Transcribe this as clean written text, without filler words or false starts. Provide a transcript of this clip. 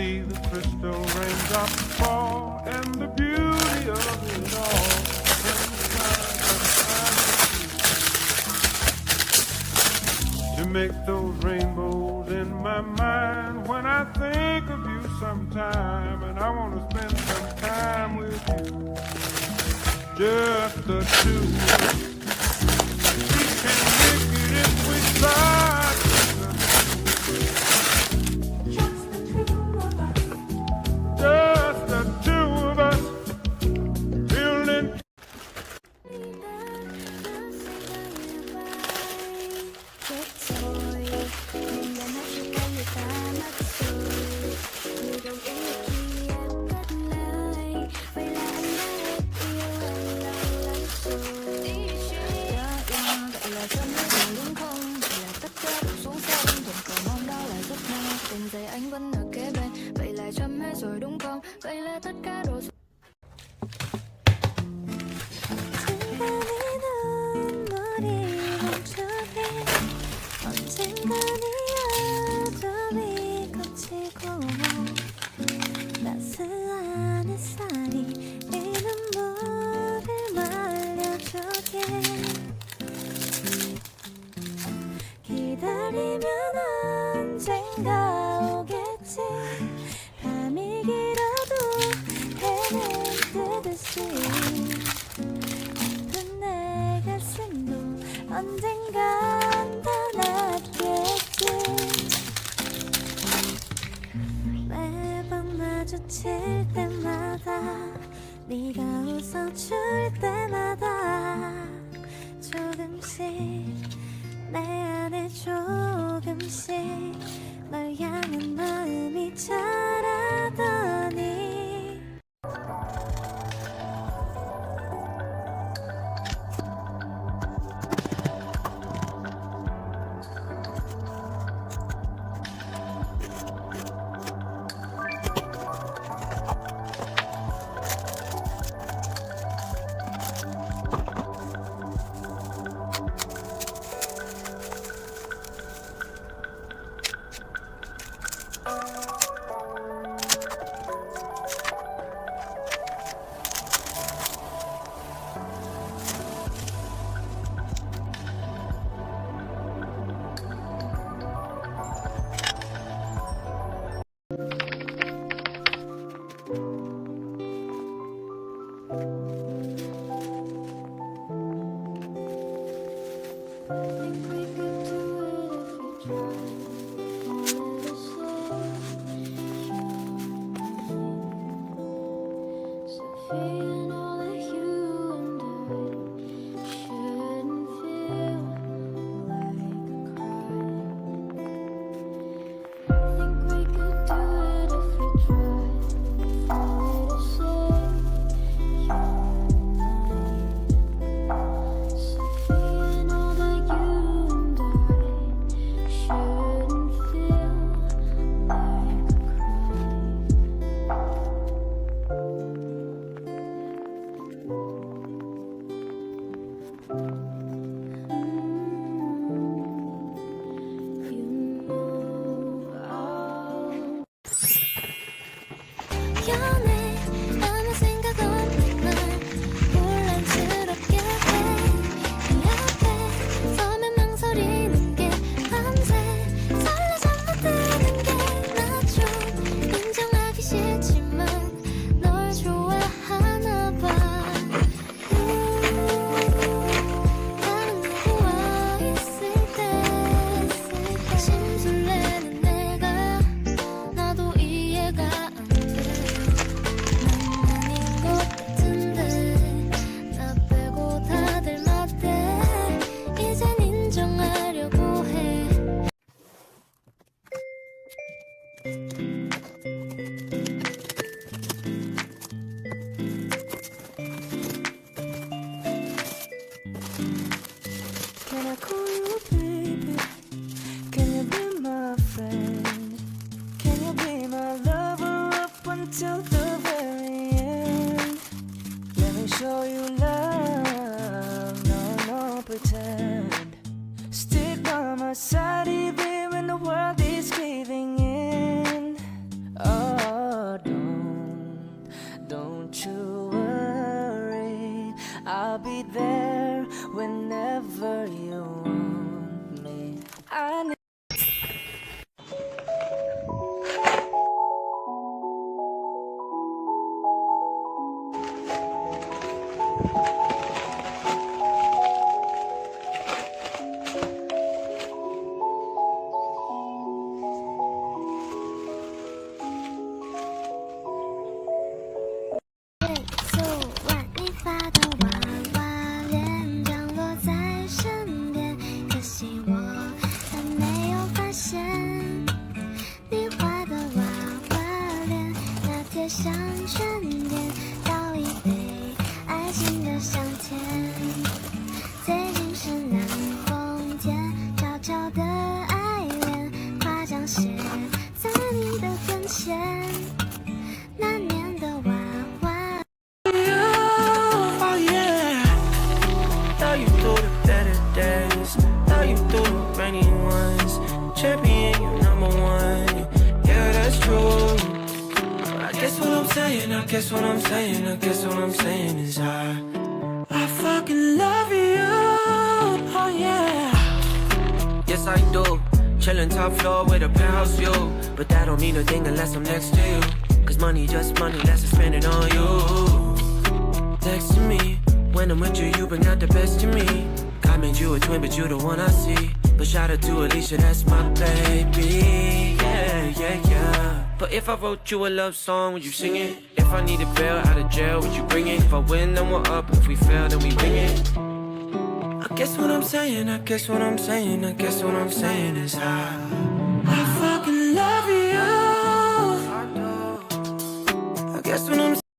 see the crystal raindrops fall and the beauty of it all. To make those rainbows in my mind when I think of you sometime, and I want to spend some time with you, just the two of us. We can make it if we try. Just the two of us, feeling. Anh vẫn ở kế bên, vậy là chấm hết rồi đúng không? Vậy là tất cả đồ 언젠간 이 어둠이 걷히고 따스한 햇살이 이 눈물을 말려주게 기다리면 언젠가 오겠지 밤이 길어도 해는 뜨듯이 아픈 내 가슴도 언젠간 다 낫겠지 매번 마주칠 때마다 네가 웃어줄 때마다 조금씩 내 안에 조금씩 널 향한 마음이 자라더니 guess what I'm saying, I guess what I'm saying, I guess what I'm saying is I fucking love you, oh yeah. Yes I do, chillin' top floor with a penthouse view, but that don't mean a thing unless I'm next to you. Cause money just money, let's spend it on you. Next to me, when I'm with you, you bring out the best in me. God made you a twin, but you the one I see. But shout out to Alicia, that's my baby. Yeah, yeah, yeah. But if I wrote you a love song, would you sing it? If I need a bail out of jail, would you bring it? If I win, then we're up. If we fail, then we wing it. I guess what I'm saying, I guess what I'm saying, I guess what I'm saying is I fucking love you. I guess what I'm saying.